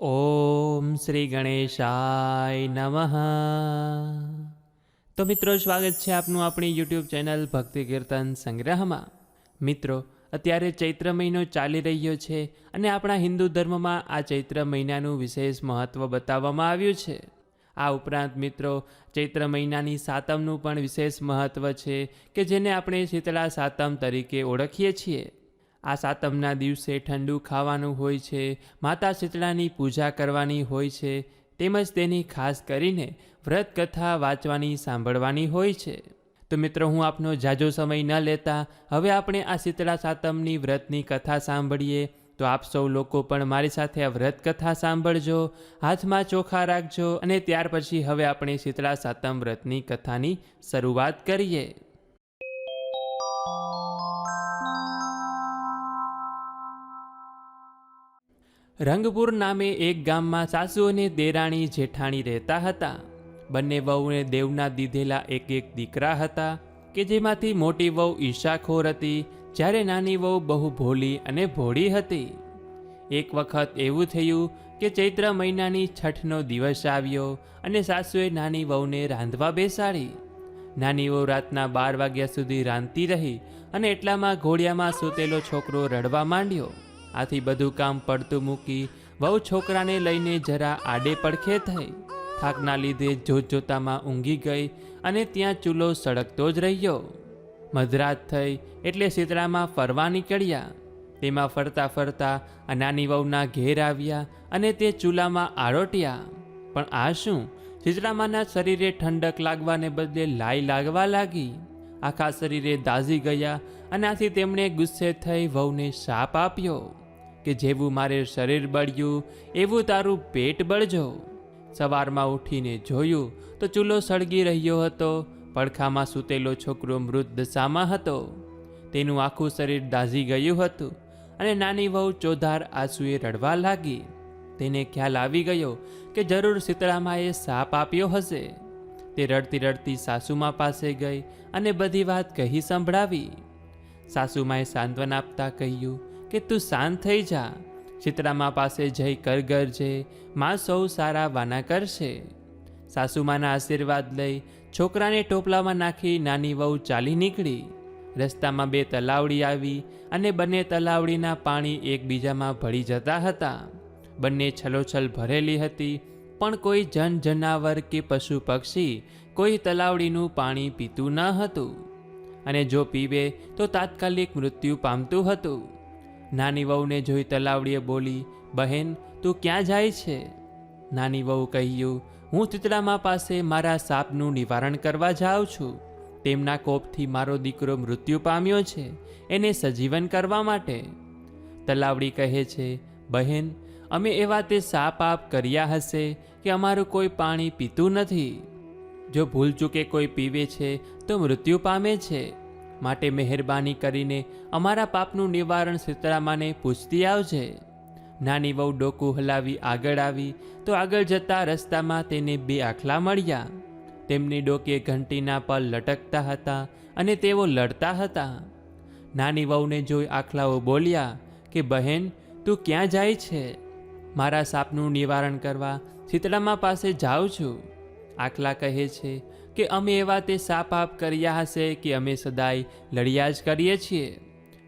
ઓમ શ્રી ગણેશાય નમઃ। તો મિત્રો, સ્વાગત છે આપનું આપણી યુટ્યુબ ચેનલ ભક્તિ કીર્તન સંગ્રહમાં। મિત્રો, અત્યારે ચૈત્ર મહિનો ચાલી રહ્યો છે અને આપણા હિન્દુ ધર્મમાં આ ચૈત્ર મહિનાનું વિશેષ મહત્ત્વ બતાવવામાં આવ્યું છે। આ ઉપરાંત મિત્રો, ચૈત્ર મહિનાની સાતમનું પણ વિશેષ મહત્ત્વ છે કે જેને આપણે શીતળા સાતમ તરીકે ઓળખીએ છીએ। આ સાતમના દિવસે ઠંડુ ખાવાનું હોય છે, માતા શીતળાની પૂજા કરવાની હોય છે, તેમજ તેની ખાસ કરીને વ્રત કથા વાંચવાની સાંભળવાની હોય છે। તો મિત્રો, હું આપનો ઝાઝો સમય ન લેતા હવે આપણે આ શીતળા સાતમની વ્રતની કથા સાંભળીએ। તો આપ સૌ લોકો પણ મારી સાથે આ વ્રત કથા સાંભળજો, હાથમાં ચોખા રાખજો અને ત્યાર પછી હવે આપણે શીતળા સાતમ વ્રતની કથાની શરૂઆત કરીએ। રંગપુર નામે એક ગામમાં સાસુ અને દેરાણી જેઠાણી રહેતા હતા। બંને વહુને દેવના દીધેલા એક એક દીકરા હતા કે જેમાંથી મોટી વહુ ઈર્ષાખોર હતી, જ્યારે નાની વહુ બહુ ભોલી અને ભોળી હતી। એક વખત એવું થયું કે ચૈત્ર મહિનાની છઠનો દિવસ આવ્યો અને સાસુએ નાની વહુને રાંધવા બેસાડી। નાની વહુ રાતના 12 વાગ્યા સુધી રાંધતી રહી અને એટલામાં ઘોડિયામાં સૂતેલો છોકરો રડવા માંડ્યો। આથી બધું કામ પડતું મૂકી વહુ છોકરાને લઈને જરા આડે પડખે થઈ। થાકના લીધે જોતજોતામાં ઊંઘી ગઈ અને ત્યાં ચૂલો સળગતો જ રહ્યો। મધરાત થઈ એટલે શીતળામાં ફરવા નીકળ્યા। તેમાં ફરતા ફરતા આ નાની વહુના ઘેર આવ્યા અને તે ચૂલામાં આરોટ્યા। પણ આ શું? શીતળામાના શરીરે ઠંડક લાગવાને બદલે લાઈ લાગવા લાગી। આખા શરીરે દાઝી ગયા અને આથી તેમણે ગુસ્સે થઈ વહુને શાપ આપ્યો કે જેવું મારે શરીર બળ્યું એવું તારું પેટ બળજો। સવારમાં ઉઠીને જોયું તો ચૂલો સળગી રહ્યો હતો। પડખામાં સૂતેલો છોકરો મૃત દશામાં હતો। તેનું આખું શરીર દાઝી ગયું હતું અને નાની વહુ ચોધાર આંસુએ રડવા લાગી। તેને ખ્યાલ આવી ગયો કે જરૂર શીતળામાએ શાપ આપ્યો હશે। તે રડતી રડતી સાસુમા પાસે ગઈ અને બધી વાત કહી સંભળાવી। સાસુમાએ સાંત્વન આપતા કહ્યું કે તું શાંત થઈ જા, શીતળામા પાસે જઈ કરગરજે, માં સૌ સારા વાના કરશે। સાસુમાના આશીર્વાદ લઈ છોકરાને ટોપલામાં નાખી નાની વહુ ચાલી નીકળી। રસ્તામાં 2 તલાવડી આવી અને બંને તલાવડીના પાણી એકબીજામાં ભળી જતા હતા। બંને છલોછલ ભરેલી હતી, પણ કોઈ જન જનાવર કે પશુ પક્ષી કોઈ તલાવડીનું પાણી પીતું ન હતું અને જો પીવે તો તાત્કાલિક મૃત્યુ પામતું હતું। નાની વહુને જોઈ તલાવડીએ બોલી, બહેન તું ક્યાં જાય છે? નાની વહુ કહ્યું, હું શીતળામા પાસે મારા સાપનું નિવારણ કરવા જાઉં છું। તેમના કોપથી મારો દીકરો મૃત્યુ પામ્યો છે, એને સજીવન કરવા માટે। તલાવડી કહે છે, બહેન અમે એવા તે સાપ આપ કર્યા હશે કે અમારું કોઈ પાણી પીતું નથી। જો ભૂલ ચૂકે કોઈ પીવે છે તો મૃત્યુ પામે છે, માટે મહેરબાની કરીને અમારા પાપનું નિવારણ શીતળામાને પૂછતી આવજે। નાની વહુ ડોકું હલાવી આગળ આવી તો આગળ જતા રસ્તામાં તેને 2 આખલા મળ્યા। તેમની ડોકે ઘંટીના પર લટકતા હતા અને તેઓ લડતા હતા। નાની વહુને જોઈ આખલાઓ બોલ્યા કે બહેન તું ક્યાં જાય છે? મારા સાપનું નિવારણ કરવા શીતળામા પાસે જાઉં છું। આખલા કહે છે કે અમે એવા તે સાપ આપ કર્યા હશે કે અમે સદાય લડ્યા જ કરીએ છીએ।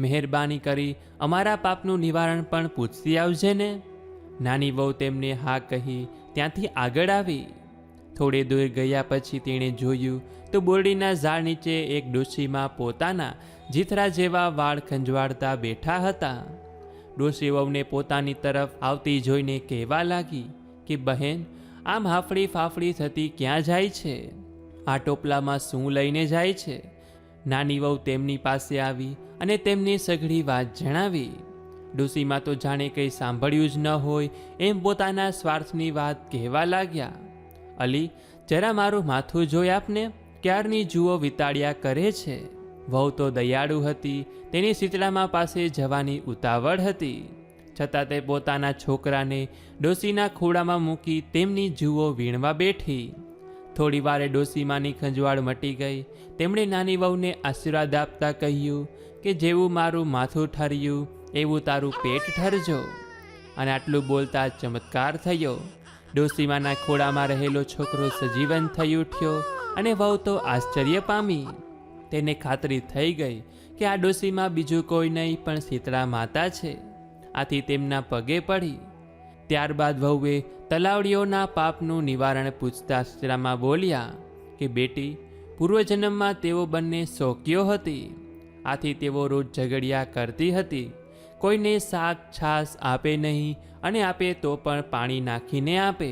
મહેરબાની કરી અમારા પાપનું નિવારણ પણ પૂછતી આવજે ને। નાની વહુ તેમને હા કહી ત્યાંથી આગળ આવી। થોડે દૂર ગયા પછી તેણે જોયું તો બોરડીના ઝાડ નીચે એક ડોશીમાં પોતાના જીથરા જેવા વાળ ખંજવાળતા બેઠા હતા। ડોશી વહુને પોતાની તરફ આવતી જોઈને કહેવા લાગી કે બહેન આમ હાફળી ફાફળી થતી ક્યાં જાય છે? આ ટોપલામાં શું લઈને જાય છે? નાની વહુ તેમની પાસે આવી અને તેમની સઘળી વાત જણાવી। ડોશીમાં તો જાણે કંઈ સાંભળ્યું જ ન હોય એમ પોતાના સ્વાર્થની વાત કહેવા લાગ્યા। અલી જરા મારું માથું જોઈ આપને, ક્યારની જુઓ વિતાડ્યા કરે છે। વહુ તો દયાળુ હતી, તેની શીતળામા પાસે જવાની ઉતાવળ હતી, છતાં તે પોતાના છોકરાને ડોશીના ખોળામાં મૂકી તેમની જુઓ વીણવા બેઠી। થોડી વારે ડોશીમાની ખંજવાળ મટી ગઈ। તેમણે નાની વહુને આશીર્વાદ આપતા કહ્યું કે જેવું મારું માથું ઠર્યું એવું તારું પેટ ઠરજો। અને આટલું બોલતા ચમત્કાર થયો. ડોસીમાના ખોળામાં રહેલો છોકરો સજીવન થઈ ઉઠ્યો અને વહુ તો આશ્ચર્ય પામી. તેને ખાતરી થઈ ગઈ કે આ ડોસીમાં બીજું કોઈ નહીં પણ શીતળા માતા છે. આથી તેમના પગે પડી. ત્યારબાદ વહુએ તલાવડીઓના પાપનું નિવારણ પૂછતા શીતળામાં બોલ્યા કે બેટી, પૂર્વજન્મમાં તેઓ બંને શોકીઓ હતી. આથી તેઓ રોજ ઝઘડિયા કરતી હતી. કોઈને શાક છાશ આપે નહીં અને આપે તો પણ પાણી નાખીને આપે.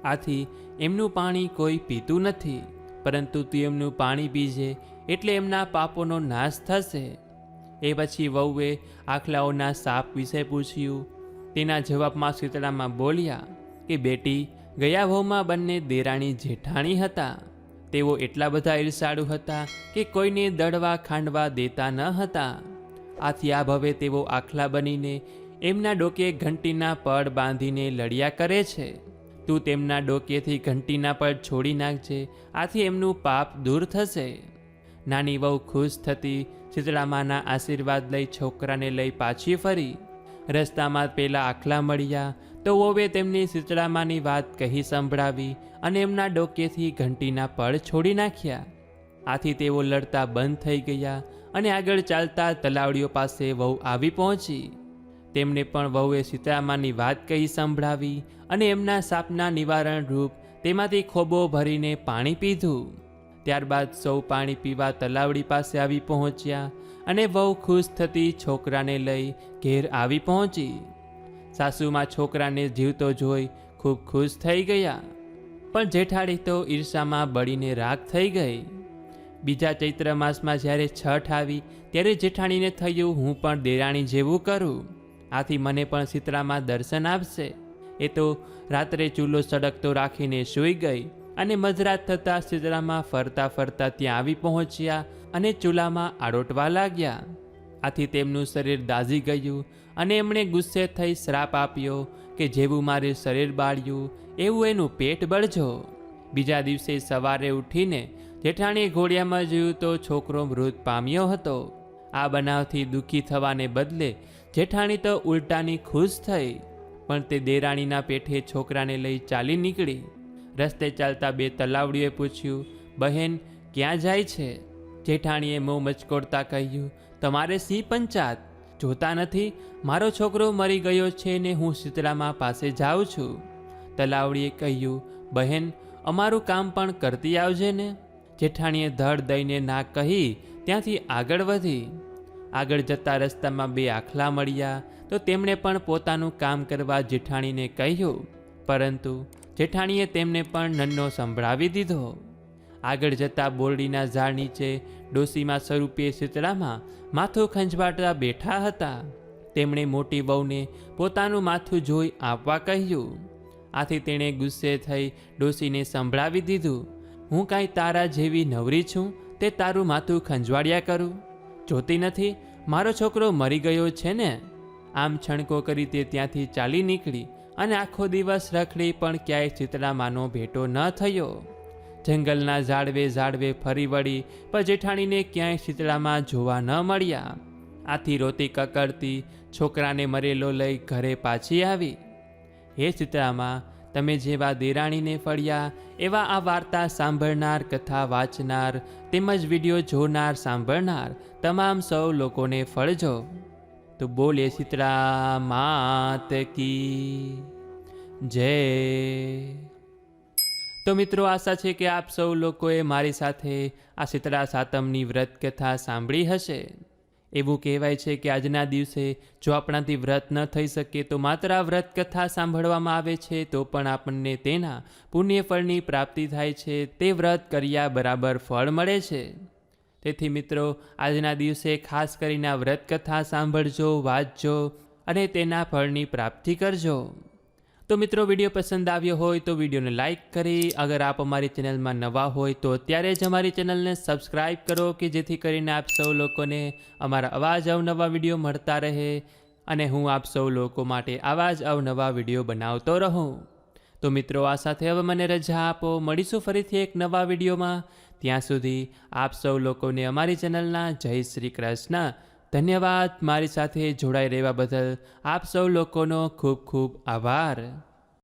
આથી એમનું પાણી કોઈ પીતું નથી, પરંતુ તું એમનું પાણી પીજે એટલે એમના પાપોનો નાશ થશે. એ પછી વહુએ આખલાઓના સાપ વિશે પૂછ્યું. તેના જવાબમાં શીતળામાં બોલ્યા કે બેટી, ગયા વહુમાં બંને દેરાણી જેઠાણી હતા. તેઓ એટલા બધા ઈર્ષાળુ હતા કે કોઈને દળવા ખાંડવા દેતા ન હતા. આથી આ ભવે તેઓ આખલા બનીને એમના ડોકે ઘંટીના પડ બાંધીને લડ્યા કરે છે. તું તેમના ડોકેથી ઘંટીના પડ છોડી નાખજે, આથી એમનું પાપ દૂર થશે. નાની વહુ ખુશ થતી શીતળામાના આશીર્વાદ લઈ છોકરાને લઈ પાછી ફરી. રસ્તામાં પેલા આખલા મળ્યા તો વહુએ તેમની શીતળામાની વાત કહી સંભળાવી અને એમના ડોકેથી ઘંટીના પડ છોડી નાખ્યા. આથી તેઓ લડતા બંધ થઈ ગયા અને આગળ ચાલતા તલાવડીઓ પાસે વહુ આવી પહોંચી. તેમને પણ વહુએ શીતળામાની વાત કહી સંભળાવી અને એમના સાપના નિવારણ રૂપ તેમાંથી ખોબો ભરીને પાણી પીધું. ત્યારબાદ સૌ પાણી પીવા તલાવડી પાસે આવી પહોંચ્યા અને વહુ ખુશ થતી છોકરાને લઈ ઘેર આવી પહોંચી. સાસુમાં છોકરાને જીવતો જોઈ ખૂબ ખુશ થઈ ગયા, પણ જેઠાણી તો ઈર્ષામાં બળીને રાખ થઈ ગઈ. બીજા ચૈત્ર માસમાં જ્યારે છઠ આવી ત્યારે જેઠાણીને થયું, હું પણ દેરાણી જેવું કરું, આથી મને પણ શીતળામાં દર્શન આપશે. એ તો રાત્રે ચૂલો સળગતો રાખીને સૂઈ ગઈ અને મધરાત થતાં શીતળામાં ફરતા ફરતા ત્યાં આવી પહોંચ્યા અને ચૂલામાં આડોટવા લાગ્યા. આથી તેમનું શરીર દાઝી ગયું અને એમણે ગુસ્સે થઈ શ્રાપ આપ્યો કે જેવું મારે શરીર બાળ્યું એવું એનું પેટ બળજો. બીજા દિવસે સવારે ઉઠીને જેઠાણીએ ઘોડિયામાં જોયું તો છોકરો મૃત પામ્યો હતો. આ બનાવથી દુઃખી થવાને બદલે જેઠાણી તો ઉલટાની ખુશ થઈ, પણ તે દેરાણીના પેઠે છોકરાને લઈ ચાલી નીકળી. રસ્તે ચાલતા બે તલાવડીઓએ પૂછ્યું, બહેન ક્યાં જાય છે? જેઠાણીએ મોં મચકોડતા કહ્યું, તમારે સી પંચાત? જોતા નથી મારો છોકરો મરી ગયો છે ને હું શીતળામાં પાસે જાઉં છું. તલાવડીએ કહ્યું, બહેન અમારું કામ પણ કરતી આવજે ને. જેઠાણીએ ધડ દઈને ના કહી ત્યાંથી આગળ વધી. આગળ જતા રસ્તામાં બે આખલા મળ્યા તો તેમણે પણ પોતાનું કામ કરવા જેઠાણીને કહ્યું, પરંતુ જેઠાણીએ તેમને પણ નન્નો સંભળાવી દીધો. આગળ જતા બોરડીના ઝાડ નીચે ડોસીમાં સ્વરૂપે શીતળામાં માથું ખંજવાળતા બેઠા હતા. તેમણે મોટી વહુને પોતાનું માથું જોઈ આપવા કહ્યું. આથી તેણે ગુસ્સે થઈ ડોસીને સંભળાવી દીધું, હું કાંઈ તારા જેવી નવરી છું તે તારું માથું ખંજવાળ્યા કરું? જોતી નથી મારો છોકરો મરી ગયો છે ને? આમ છણકો કરી તે ત્યાંથી ચાલી નીકળી અને આખો દિવસ રખડી પણ ક્યાંય શીતળામાનો ભેટો ન થયો. જંગલના ઝાડવે ફરી વળી પણ જેઠાણીને ક્યાંય શીતળામાં જોવા ન મળ્યા. આથી રોતી કકડતી છોકરાને મરેલો લઈ ઘરે પાછી આવી. હે શીતળામાં, તમે જેવા દેરાણીને ફળ્યા એવા આ વાર્તા સાંભળનાર, કથા વાંચનાર તેમજ વિડીયો જોનાર સાંભળનાર તમામ સૌ લોકોને ફળજો. તો બોલે શીતળા માત કી જય. તો મિત્રો, આશા છે કે આપ સૌ લોકોએ મારી સાથે આ શીતળા સાતમની વ્રત કથા સાંભળી હશે. એવું કહેવાય છે કે આજના દિવસે જો આપણાથી વ્રત ન થઈ શકે તો માત્ર આ વ્રત કથા સાંભળવામાં આવે છે તો પણ આપણને તેના પુણ્ય ફળની પ્રાપ્તિ થાય છે. તે વ્રત કર્યા બરાબર ફળ મળે છે. તેથી મિત્રો, આજના દિવસે ખાસ કરીને આ વ્રત કથા સાંભળજો, વાંચજો અને તેના ફળની પ્રાપ્તિ કરજો. તો મિત્રો, વિડીયો પસંદ આવ્યો હોય તો વિડીયોને લાઇક કરી, અગર આપ અમારી ચેનલમાં નવા હોય તો અત્યારે જ અમારી ચેનલને સબસ્ક્રાઈબ કરો કે જેથી કરીને આપ સૌ લોકોને અમારા આવા જ અવનવા વિડીયો મળતા રહે અને હું આપ સૌ લોકો માટે આવા જ અવનવા વિડીયો બનાવતો રહું. તો મિત્રો, આ સાથે હવે મને રજા આપો. મળીશું ફરીથી એક નવા વિડીયોમાં. ત્યાં સુધી આપ સૌ લોકોને અમારી ચેનલના જય શ્રી કૃષ્ણ, ધન્યવાદ. મારી સાથે જોડાઈ રહેવા બદલ આપ સૌ લોકોનો ખૂબ ખૂબ આભાર.